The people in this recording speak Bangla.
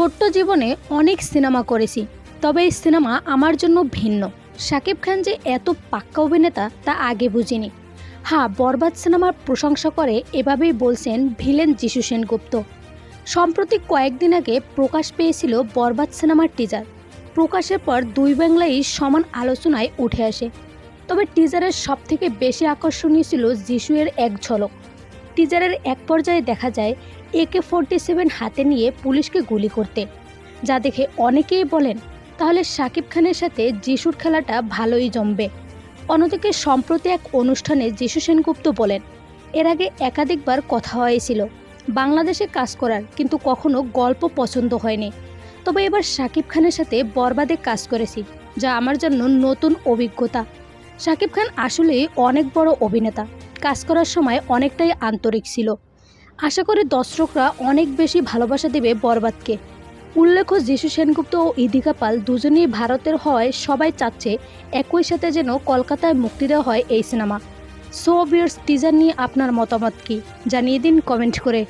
ছোট্ট জীবনে অনেক সিনেমা করেছি, তবে এই সিনেমা আমার জন্য ভিন্ন। শাকিব খান যে এত পাক্কা অভিনেতা তা আগে বুঝিনি। হ্যাঁ, বরবাদ সিনেমার প্রশংসা করে এভাবেই বলছেন ভিলেন যিশু সেনগুপ্ত। সম্প্রতি কয়েকদিন আগে প্রকাশ পেয়েছিল বরবাদ সিনেমার টিজার। প্রকাশের পর দুই বাংলাই সমান আলোচনায় উঠে আসে। তবে টিজারের সবথেকে বেশি আকর্ষণীয় ছিল যিশুয়ের এক ঝলক। টিজারের এক পর্যায়ে দেখা যায় AK-47 হাতে নিয়ে পুলিশকে গুলি করতে, যা দেখে অনেকেই বলেন তাহলে শাকিব খানের সাথে যিশুর খেলাটা ভালোই জমবে। অন্যদিকে সম্প্রতি এক অনুষ্ঠানে যিশু সেনগুপ্ত বলেন, এর আগে একাধিকবার কথা হয়েছিল বাংলাদেশে কাজ করার, কিন্তু কখনো গল্প পছন্দ হয়নি। তবে এবার শাকিব খানের সাথে বরবাদে কাজ করেছি, যা আমার জন্য নতুন অভিজ্ঞতা। শাকিব খান আসলেই অনেক বড় অভিনেতা, কাজ করার সময় অনেকটাই আন্তরিক ছিল। আশা করি দর্শকরা অনেক বেশি ভালোবাসা দেবে বরবাদকে। উল্লেখ্য, যিশু সেনগুপ্ত ও ইদিকা পাল দুজনেই ভারতের হওয়ায় সবাই চাচ্ছে একই সাথে যেন কলকাতায় মুক্তি দেওয়া হয় এই সিনেমা। সো ভিউয়ার্স, টিজার নিয়ে আপনার মতামত কি জানিয়ে দিন কমেন্ট করে।